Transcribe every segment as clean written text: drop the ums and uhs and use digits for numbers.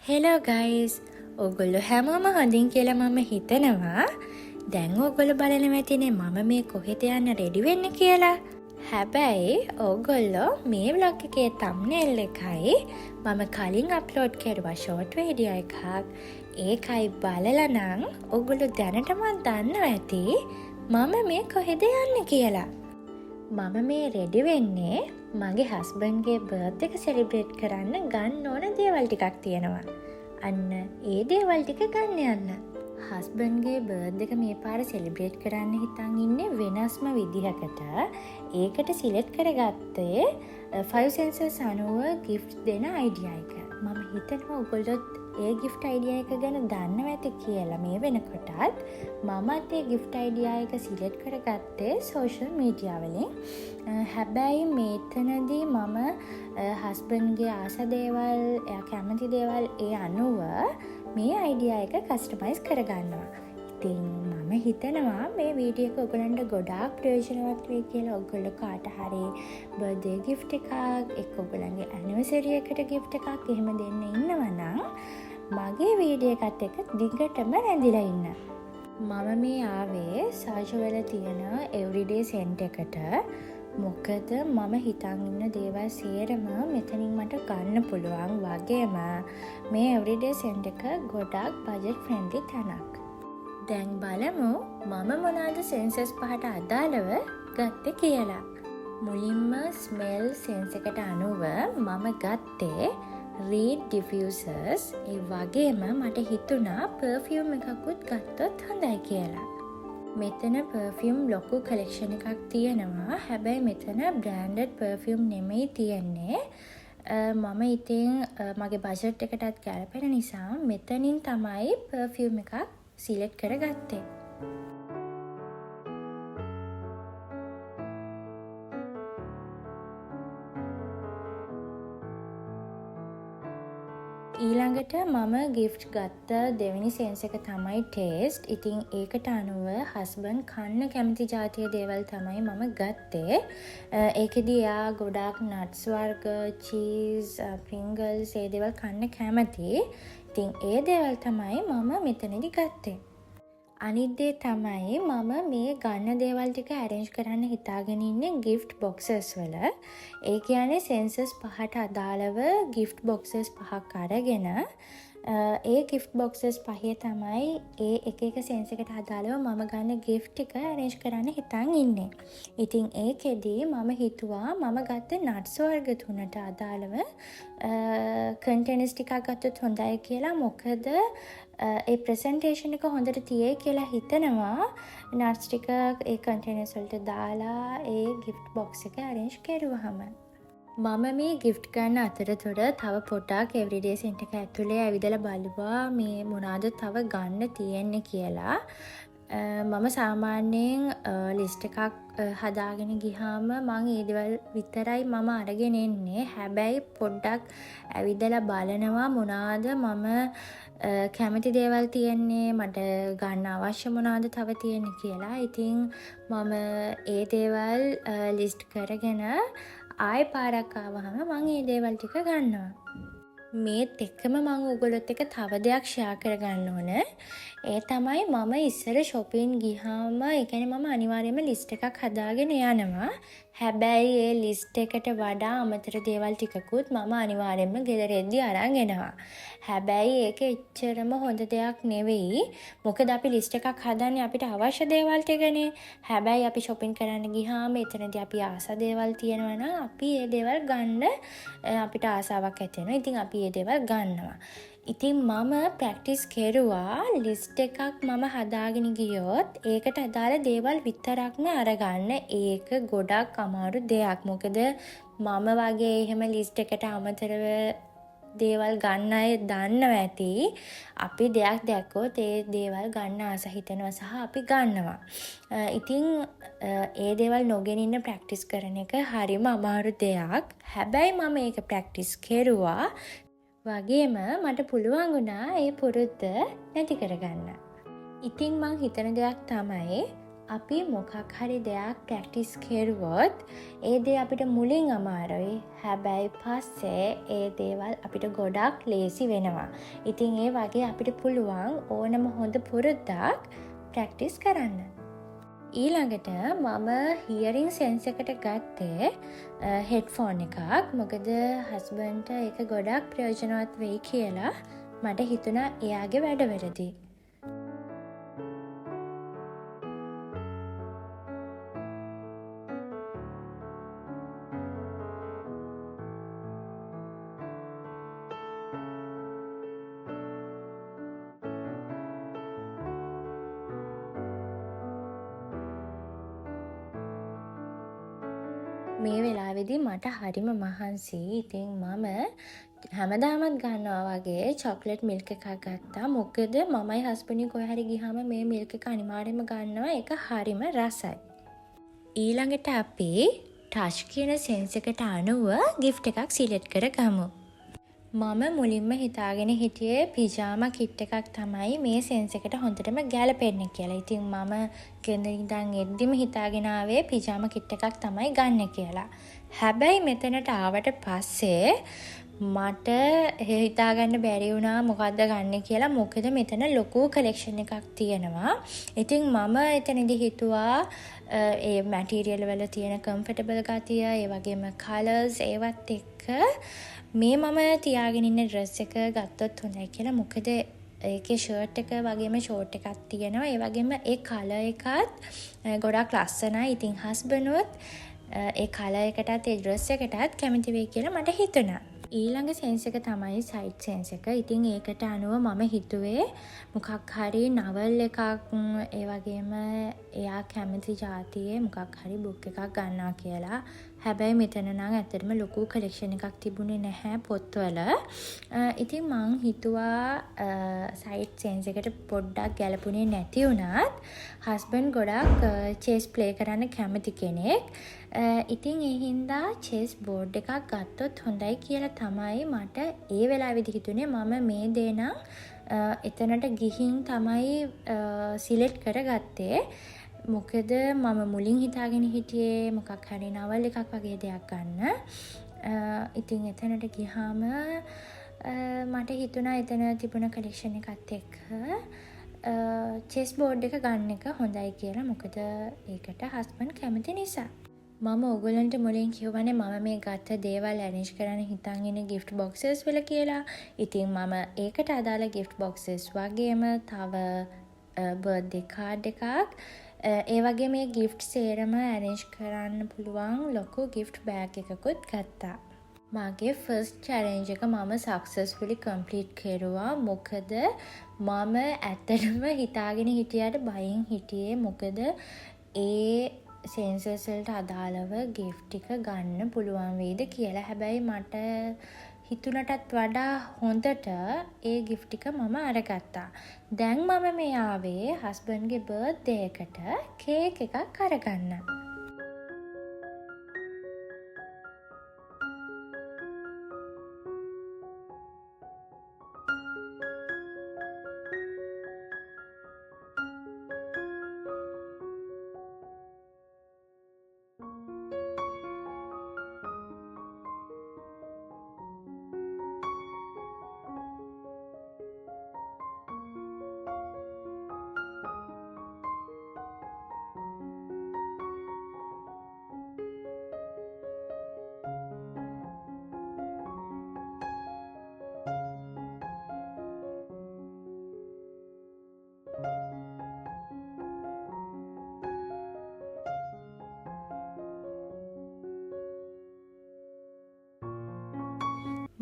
Hello guys, ඔගොල්ලො හැමෝම හොඳින් කියලා මම හිතනවා. දැන් ඔගොල්ලො බලනවා ඇතිනේ මම මේ කොහෙද යන්න රෙඩි වෙන්න කියලා. හැබැයි ඔගොල්ලො මේ ව්ලොග් එකේ තම්බ්නෙල් එකයි මම කලින් අප්ලෝඩ් කරුවා ෂෝට් වීඩියෝ එකක්. ඒකයි බලලා නම් ඔගොල්ලො දැනටම දන්නවා ඇති මම මේ කොහෙද යන්න කියලා. මම මේ රෙඩි වෙන්නේ මගේ හස්බන්ඩ්ගේ බර්ත් එක සෙලිබ්‍රේට් කරන්න ගන්න ඕන දේවල් ටිකක් තියෙනවා. අන්න ඒ දේවල් ටික ගන්න යන්න. හස්බන්ඩ්ගේ බර්ත් එක මේ පාර සෙලිබ්‍රේට් කරන්න හිතන් ඉන්නේ වෙනස්ම විදිහකට. ඒකට සිලෙක්ට් කරගත්තේ 5 senses අනුව ගිෆ්ට් දෙන අයිඩියා එක. මම හිතනවා ඔයගොල්ලොත් ඒ ගිෆ්ට් අයිඩියා එක ගැන දන්නව ඇති කියලා මේ වෙනකොටත්. මමත් ඒ ගිෆ්ට් අයිඩියා එක සිලෙක්ට් කරගත්තේ සෝෂල් මීඩියා වලින්. හැබැයි මේතනදී මම හස්බන්ඩ්ගේ ආස දේවල්, එයා කැමති දේවල් ඒ අනුව මේ අයිඩියා එක කස්ටමයිස් කරගන්නවා. ඉතින් මම හිතනවා මේ වීඩියෝ එක ඔයගලන්ට ගොඩාක් ප්‍රයෝජනවත් වෙයි කියලා. ඔයගොල්ලෝ කාට හරි බර්ත්ඩේ ගිෆ්ට් එකක්, එක්ක ඔයගලන්ගේ ඇනිවර්සරි එකට ගිෆ්ට් එකක් එහෙම දෙන්න ඉන්නවා නම් මගේ වීඩියෝ එකත් එක්ක දිගටම රැඳිලා ඉන්න. මම මේ ආවේ සාජවල තියෙන එවරිඩේ සෙන්ට් එකට. මොකද මම හිතන් ඉන්න දේවල් සේරම මෙතනින් මට ගන්න පුළුවන් වගේම මේ එවරිඩේ සෙන්ට් එක ගොඩක් බජට් ෆ්‍රෙන්ඩ්ලි තැනක්. දැන් බලමු මම මොනවාද සෙන්සස් පහට අදාළව ගත්තේ කියලා. මුලින්ම ස්මෙල් සෙන්ස් එකට අනුව මම ගත්තේ රීඩ් ඩිෆියුසර්ස්. ඒ වගේම මට හිතුණා පර්ෆියුම් එකකුත් ගත්තොත් හොඳයි කියලා. මෙතන පර්ෆියුම් ලොකු කලෙක්ෂන් එකක් තියෙනවා. හැබැයි මෙතන බ්‍රෑන්ඩඩ් පර්ෆියුම් නෙමෙයි තියෙන්නේ. මම ඉතින් මගේ බජට් එකටත් ගැලපෙන නිසා මෙතනින් තමයි පර්ෆියුම් එකක් සිලෙක්ට් කරගත්තේ. ඊළඟට මම ගිෆ්ට් ගත්ත දෙවෙනි සෙන්ස් එක තමයි ටේස්ට්. ඉතින් ඒකට අනුව හස්බන්ඩ් කන්න කැමති ජාතිය දේවල් තමයි මම ගත්තේ. ඒකෙදි එයා ගොඩාක් නට්ස් වර්ග, චීස්, ප්‍රින්ගල්ස් ඒ දේවල් කන්න කැමති. ඉතින් ඒ දේවල් තමයි මම මෙතනදි ගත්තේ. අනිත් දේ තමයි මම මේ ගන්න දේවල් ටික ඇරේන්ජ් කරන්න හිතාගෙන ඉන්නේ ගිෆ්ට් බොක්සස් වල. ඒ කියන්නේ සෙන්සස් පහට අදාළව ගිෆ්ට් බොක්සස් පහක් අරගෙන ඒ ගිෆ්ට් බොක්සස් පහේ තමයි ඒ එක සෙන්ස් එකට අදාළව මම ගන්න ගිෆ්ට් එක ඇරේන්ජ් කරන්න හිතන් ඉන්නේ. ඉතින් ඒකෙදි මම හිතුවා මම ගත්ත නට්ස් වර්ග තුනට අදාළව කන්ටේනර්ස් ටිකක් ගත්තොත් හොඳයි කියලා. මොකද ඒ ප්‍රසන්ටේෂන් එක හොඳට තියෙයි කියලා හිතනවා. නට්ස් ටික ඒ කන්ටේනර්ස් වලට දාලා ඒ ගිෆ්ට් බොක්ස් එක ඇරේන්ජ් කරුවාම මම මේ ගිෆ්ට් ගන්න අතරතුර තව පොඩක් එවරිඩේ සෙන්ට් එක ඇතුලේ ඇවිදලා බලුවා මේ මොනවාද තව ගන්න තියෙන්නේ කියලා. මම සාමාන්‍යයෙන් ලිස්ට් එකක් හදාගෙන ගියාම මම ඒ දේවල් විතරයි මම අරගෙන එන්නේ. හැබැයි පොඩ්ඩක් ඇවිදලා බලනවා මොනවාද මම කැමති දේවල් තියෙන්නේ, මට ගන්න අවශ්‍ය මොනවාද තව තියෙන්නේ කියලා. ඉතින් මම ඒ දේවල් ලිස්ට් කරගෙන ආයෙ පාරක් ආවහම මම ඒ දේවල් ටික ගන්නවා. මේත් එක්කම මම ඔයගොල්ලොත් එක්ක තව දෙයක් ෂෙයා කරගන්න ඕන. ඒ තමයි මම ඉස්සර shopping ගියාම ඒ කියන්නේ මම අනිවාර්යයෙන්ම ලිස්ට් එකක් හදාගෙන යනවා. හැබැයි ඒ ලිස්ට් එකට වඩා අමතර දේවල් ටිකකුත් මම අනිවාර්යයෙන්ම ගෙදරෙද්දි අරන් එනවා. හැබැයි ඒක එච්චරම හොඳ දෙයක් නෙවෙයි. මොකද අපි ලිස්ට් එකක් හදන්නේ අපිට අවශ්‍ය දේවල් ටිකනේ. හැබැයි අපි shopping කරන්න ගියාම එතනදී අපි ආස දේවල් තියෙනවා නම් අපි ඒ දේවල් ගන්න අපිට ආසාවක් ඇති වෙනවා. ඉතින් අපි ඒ දේවල් ගන්නවා. ඉතින් මම ප්‍රැක්ටිස් කෙරුවා ලිස්ට් එකක් මම හදාගෙන ගියොත් ඒකට අදාළ දේවල් විතරක්ම අරගන්න. ඒක ගොඩක් අමාරු දෙයක්. මොකද මම වගේ එහෙම ලිස්ට් එකට අමතරව දේවල් ගන්න අය දන්නවා ඇති. අපි දෙයක් දැක්කොත් ඒ දේවල් ගන්න ආස හිතෙනවා සහ අපි ගන්නවා. ඉතින් ඒ දේවල් නොගෙන ඉන්න ප්‍රැක්ටිස් කරන එක හරිම අමාරු දෙයක්. හැබැයි මම ඒක ප්‍රැක්ටිස් කෙරුවා. වගේම මට පුළුවන් වුණා ඒ පුරුද්ද නැති කරගන්න. ඉතින් මං හිතන දෙයක් තමයි අපි මොකක් හරි දෙයක් ප්‍රැක්ටිස් කෙරුවොත් ඒ දේ අපිට මුලින් අමාරුයි. හැබැයි පස්සේ ඒ දේවල් අපිට ගොඩක් ලේසි වෙනවා. ඉතින් ඒ වගේ අපිට පුළුවන් ඕනම හොඳ පුරුද්දක් ප්‍රැක්ටිස් කරන්න. ඊළඟට මම හියරින් සෙන්ස් එකට ගත්තේ හෙඩ්ෆෝන් එකක්. මොකද හස්බන්ඩ්ට ඒක ගොඩක් ප්‍රයෝජනවත් වෙයි කියලා මට හිතුණා එයාගේ වැඩවලදී. මේ වෙලාවේදී මට හරිම මහන්සි. ඉතින් මම හැමදාමත් ගන්නවා වගේ චොක්ලට් මිල්ක් එකක් ගත්තා. මොකද මමයි හස්බන්ඩ්යි කොහේ හරි ගියාම මේ මිල්ක් එක අනිවාර්යයෙන්ම ගන්නවා. ඒක හරිම රසයි. ඊළඟට අපි ටච් කියන සෙන්ස් එකට අනුව gift එකක් සිලෙක්ට් කරගමු. මම මුලින්ම හිතාගෙන හිටියේ පිජාමා කිට් එකක් තමයි මේ සෙන්ස් එකට හොඳටම ගැලපෙන්නේ කියලා. ඉතින් මම ගෙදර ඉඳන් එද්දිම හිතාගෙන ආවේ පිජාමා කිට් එකක් තමයි ගන්න කියලා. හැබැයි මෙතනට ආවට පස්සේ මට හිතාගන්න බැරි වුණා මොකද්ද ගන්න කියලා. මොකද මෙතන ලොකු කලෙක්ෂන් එකක් තියෙනවා. ඉතින් මම එතනදී හිතුවා ඒ මැටීරියල් වල තියෙන කම්ෆර්ටබල් ගතිය, ඒ වගේම කලර්ස් ඒවත් එක්ක මේ මම තියාගෙන ඉන්න ඩ්‍රෙස් එක ගත්තොත් හොඳයි කියලා. මොකද ඒකේ ෂර්ට් එක වගේම ෂෝට් එකක් තියෙනවා. ඒ වගේම ඒ කලර් එකත් ගොඩක් ලස්සනයි. ඉතින් හස්බන්ඩ්වත් ඒ කලර් එකටත් ඒ ඩ්‍රෙස් එකටත් කැමති වෙයි කියලා මට හිතුණා. ඊළඟ සෙන්ස් එක තමයි සයිඩ් සෙන්ස් එක. ඉතින් ඒකට අනුව මම හිතුවේ මොකක් හරි නවල් එකක්, ඒ වගේම එයා කැමති ජාතියේ මොකක් හරි බුක් එකක් ගන්නවා කියලා. හැබැයි මෙතන නම් ඇත්තටම ලොකු කලෙක්ෂන් එකක් තිබුණේ නැහැ පොත්වල. ඉතින් මං හිතුවා සයිඩ් සෙන්ස් එකට පොඩ්ඩක් ගැලපුණේ නැති වුණත් හස්බන්ඩ් ගොඩක් චෙස් ප්ලේ කරන්න කැමති කෙනෙක්. ඉතින් ඒ හින්දා චෙස් බෝඩ් එකක් ගත්තොත් හොඳයි කියලා තමයි මට ඒ වෙලාවේදී හිතුනේ. මම මේ දේ නම් එතනට ගිහින් තමයි සිලෙක්ට් කරගත්තේ. මොකද මම මුලින් හිතාගෙන හිටියේ මොකක් හරි නවල් එකක් වගේ දෙයක් ගන්න. ඉතින් එතනට ගියාම මට හිතුණා එතන තිබුණ කලෙක්ෂන් එකත් එක්ක චෙස් බෝඩ් එක ගන්න එක හොඳයි කියලා. මොකද ඒකට හස්බන්ඩ් කැමති නිසා. මම ඔයගොල්ලන්ට මුලින් කියවනේ මම මේ ගත්ත දේවල් ඇරේන්ජ් කරන්න හිතන් ඉන්නේ gift boxes වල කියලා. ඉතින් මම ඒකට අදාළ gift boxes වගේම තව birthday card එකක්, ඒ වගේ මේ gift සේරම ඇරේන්ජ් කරන්න පුළුවන් ලොකු gift bag එකකුත් ගත්තා. මගේ first challenge එක මම successfully complete කරුවා. මොකද මම ඇත්තටම හිතාගෙන හිටියට බයෙන් හිටියේ. මොකද ඒ සෙන්සර්ස් වලට අදාළව gift එක ගන්න පුළුවන් වේද කියලා. හැබැයි මට හිතුණටත් වඩා හොඳට ඒ gift එක මම අරගත්තා. දැන් මම මේ ආවේ හස්බන්ඩ්ගේ බර්ත්ඩේ එකට කේක් එකක් අරගන්න.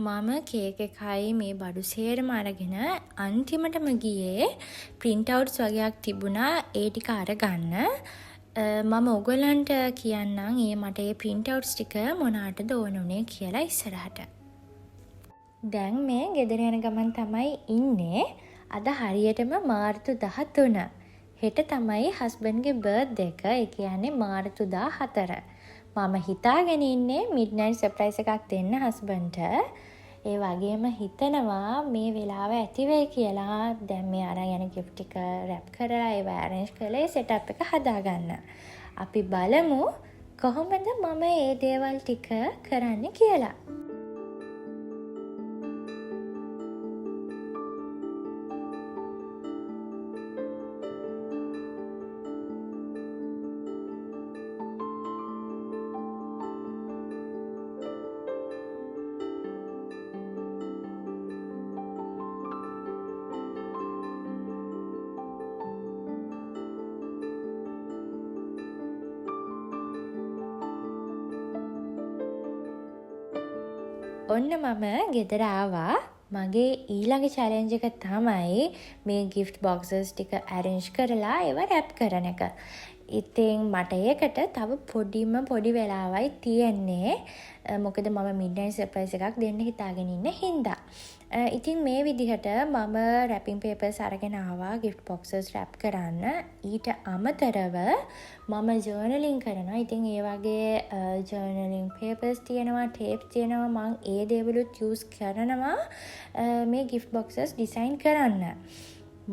මම කේක් එකයි මේ බඩු සේරම අරගෙන අන්තිමටම ගියේ print outs වගේක් තිබුණා ඒ ටික අරගන්න. මම ඔයගොල්ලන්ට කියන්නම් මට ඒ print outs ටික මොනකටද ඕන උනේ කියලා ඉස්සරහට. දැන් මේ ගෙදර යන ගමන් තමයි ඉන්නේ. අද හරියටම මාර්තු 13. හෙට තමයි හස්බන්ඩ්ගේ බර්ත්ඩේ එක. ඒ කියන්නේ මාර්තු 14. මම හිතාගෙන ඉන්නේ මිඩ්නයිට් සර්ප්‍රයිස් එකක් දෙන්න හස්බන්ඩ්ට. ඒ වගේම හිතනවා මේ වෙලාව ඇති වෙයි කියලා. දැන් මේ අරන් යන gift ටික wrap කරලා ඒව arrange කරලා setup එක හදාගන්න. අපි බලමු කොහොමද මම මේ දේවල් ටික කරන්න කියලා. ඔන්න මම ගෙදර ආවා. මගේ ඊළඟ challenge එක තමයි මේ gift boxes ටික arrange කරලා ඒවා wrap කරන එක. ඉතින් මට ඒකට තව පොඩි වෙලාවයි තියෙන්නේ. මොකද මම midnight surprise එකක් දෙන්න හිතාගෙන ඉන්න හින්දා. ඉතින් මේ විදිහට මම wrapping papers අරගෙන ආවා gift boxes wrap කරන්න. ඊට අමතරව මම journaling කරනවා. ඉතින් ඒ වගේ journaling papers තියෙනවා, tapes තියෙනවා. මම ඒ දේවලුත් use කරනවා මේ gift boxes design කරන්න.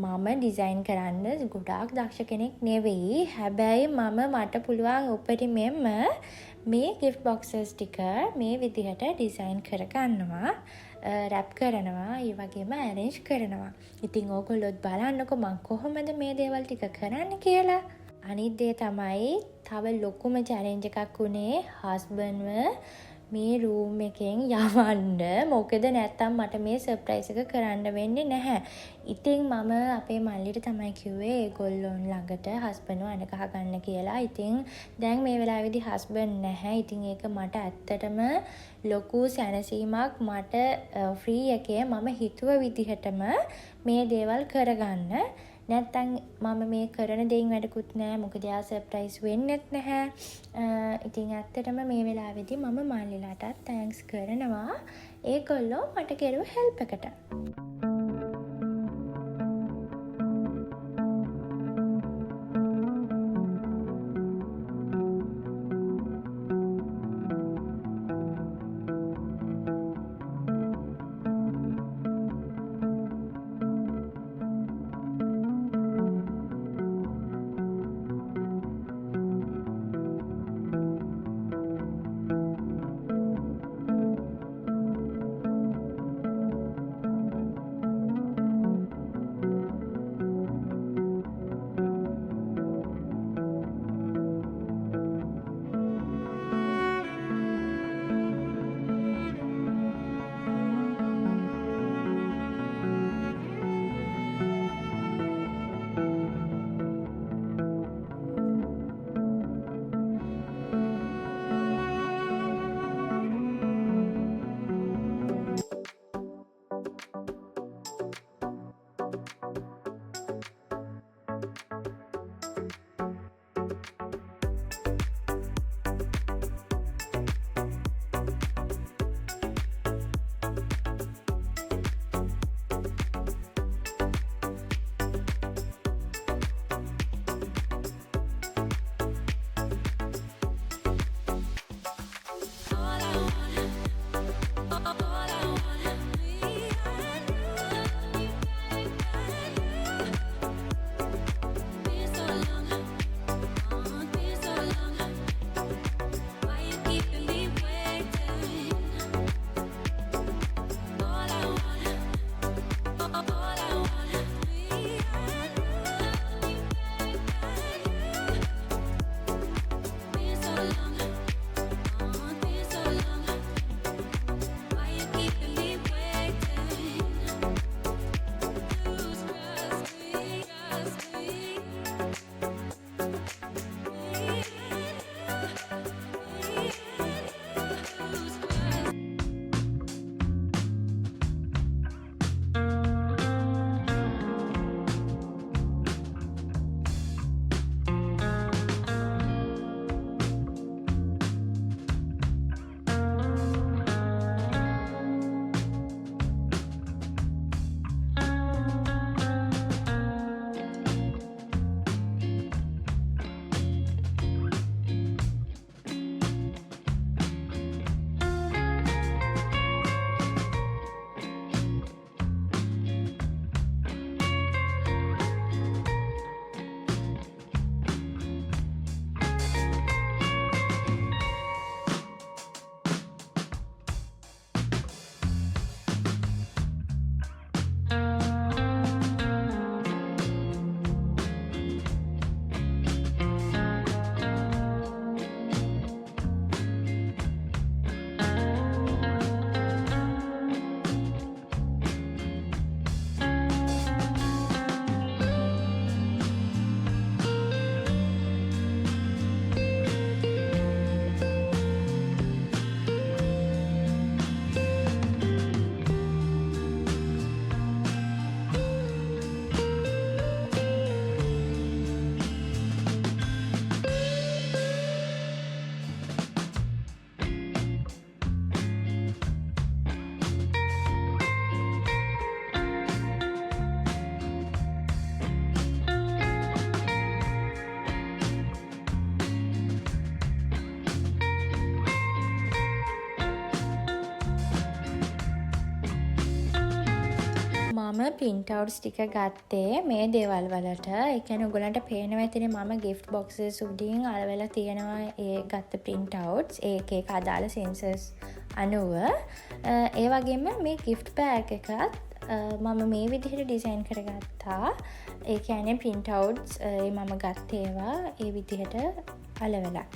මම ඩිසයින් කරන්න ගොඩාක් දක්ෂ කෙනෙක් නෙවෙයි. හැබැයි මට පුළුවන් උපරිමයෙන්ම මේ gift boxes ටික මේ විදිහට ඩිසයින් කරගන්නවා, wrap කරනවා, ඒ වගේම arrange කරනවා. ඉතින් ඕගොල්ලොත් බලන්නකො මම කොහොමද මේ දේවල් ටික කරන්න කියලා. අනිත් දේ තමයි තව ලොකුම challenge එකක් උනේ husbandව මේ room එකෙන් යවන්න. මොකද නැත්තම් මට මේ surprise එක කරන්න වෙන්නේ නැහැ. ඉතින් මම අපේ මල්ලිට තමයි කිව්වේ ඒගොල්ලොන් ළඟට husbandව අඬ කහ ගන්න කියලා. ඉතින් දැන් මේ වෙලාවේදී husband නැහැ. ඉතින් ඒක මට ඇත්තටම ලොකු සැනසීමක්. මට free එකේ මම හිතුව විදිහටම මේ දේවල් කරගන්න. නැත්තම් මම මේ කරන දෙයින් වැඩකුත් නෑ. මොකද යා සර්ප්‍රයිස් වෙන්නෙත් නැහැ. ඉතින් ඇත්තටම මේ වෙලාවේදී මම මල්ලිලාටත් තෑන්ක්ස් කරනවා. ඒගොල්ලෝ මට කෙරුව හෙල්ප් එකට. මම print outs ටික ගත්තේ මේ දේවල් වලට. ඒ කියන්නේ ඔයගලන්ට පේනවා ඇතිනේ මම gift boxes උඩින් අලවලා තියෙනවා ඒ ගත්ත print outs. ඒක අදාළ sensors අනුව. ඒ වගේම මේ gift bag එකත් මම මේ විදිහට ඩිසයින් කරගත්තා. ඒ කියන්නේ print outs මම ගත්ත ඒවා ඒ විදිහට අලවලා.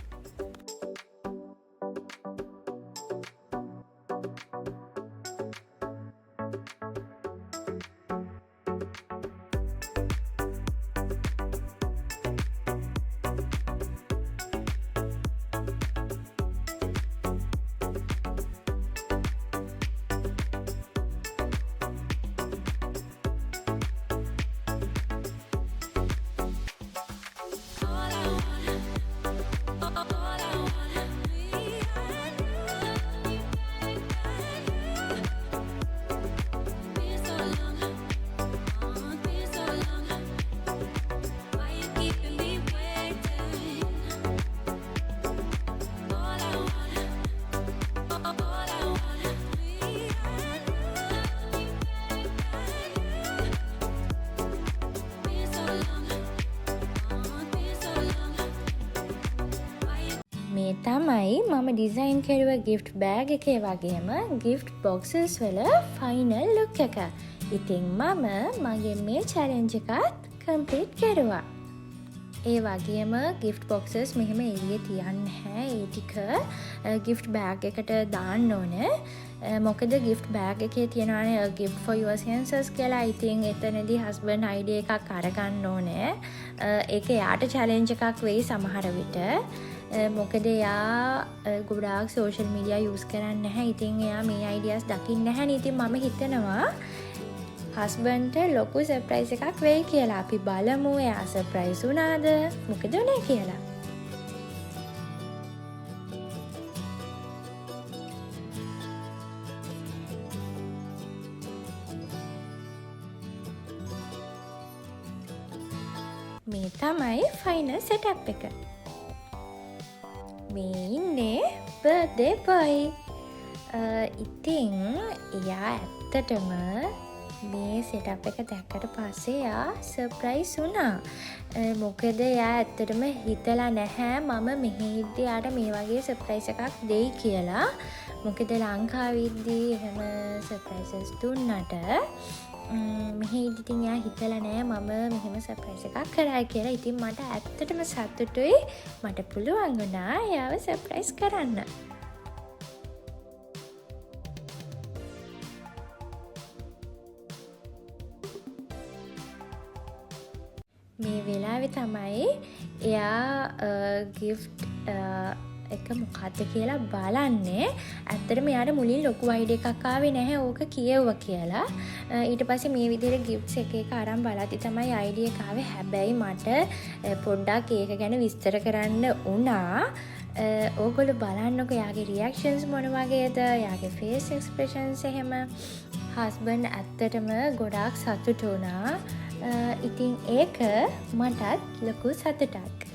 මේ තමයි මම ඩිසයින් කරුව gift bag එකේ වගේම gift boxes වල final look එක. ඉතින් මම මගේ මේ challenge එකත් complete කරුවා. ඒ වගේම gift boxes මෙහෙම එළියේ තියන්නේ නැහැ. ඒ ටික gift bag එකට දාන්න ඕනේ. මොකද gift bag එකේ තියෙනවානේ gift for your senses කියලා. ඉතින් එතනදී husband idea එකක් අරගන්න ඕනේ. ඒක යාට challenge එකක් වෙයි සමහර විට. මොකද එයා ගොඩාක් social media use කරන්නේ නැහැ. ඉතින් එයා මේ ideas දකින්නේ නැහැ නේ. ඉතින් මම හිතනවා husbandට ලොකු surprise එකක් වෙයි කියලා. අපි බලමු එයා surprise වුණාද මොකද උනේ කියලා. මේ තමයි final setup එක. මේ ඉන්නේ birthday boy. ඉතින් එයා ඇත්තටම මේ setup එක දැක්කට පස්සේ එයා surprise වුණා. මොකද එයා ඇත්තටම හිතලා නැහැ මම මෙහෙදි යාට මේ වගේ surprise එකක් දෙයි කියලා. මොකද ලංකාවෙද්දී එහෙම surprises දුන්නට මෙහෙදි ඉතින් එයා හිතලා නැහැ මම මෙහෙම surprise එකක් කරයි කියලා. ඉතින් මට ඇත්තටම සතුටුයි. මට පුළුවන් වුණා එයාව surprise කරන්න. මේ වෙලාවේ තමයි එයා gift එක මොකක්ද කියලා බලන්නේ. ඇත්තටම එයාට මුලින් ලොකු idea එකක් ආවේ නැහැ ඕක කියෙව්වා කියලා. ඊට පස්සේ මේ විදිහට gifts එක අරන් බලද්දි තමයි idea එක ආවේ. හැබැයි මට පොඩ්ඩක් ඒක ගැන විස්තර කරන්න වුණා. ඕගොල්ලෝ බලන්නකෝ එයාගේ reactions මොන වගේද? එයාගේ face expressions එහෙම. husband ඇත්තටම ගොඩාක් සතුටු වුණා. ඉතින් ඒක මටත් ලොකු සතුටක්.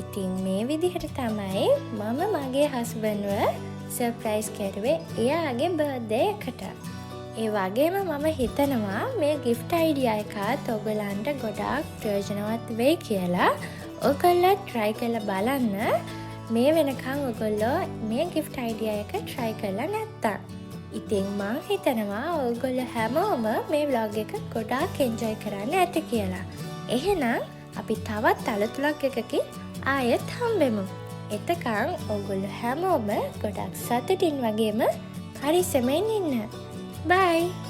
ඉතින් මේ විදිහට තමයි මම මගේ හස්බන්ඩ්ව සර්ප්‍රයිස් කරුවේ එයාගේ බර්ත්ඩේ එකට. ඒ වගේම මම හිතනවා මේ gift idea එකත් ඔයගලන්ට ගොඩාක් ප්‍රයෝජනවත් වෙයි කියලා. ඔයගොල්ලෝ try කරලා බලන්න. මේ වෙනකන් ඔයගොල්ලෝ මේ gift idea එක try කරලා නැත්තම්. ඉතින් මම හිතනවා ඔයගොල්ලෝ හැමෝම මේ vlog එක ගොඩාක් enjoy කරන්න ඇති කියලා. එහෙනම් අපි තවත් අලුත් එකකින් ආයෙත් හම්බෙමු. එතකන් ඔයගොල්ලෝ හැමෝම ගොඩක් සතුටින් වගේම පරිස්සමෙන් ඉන්න. Bye!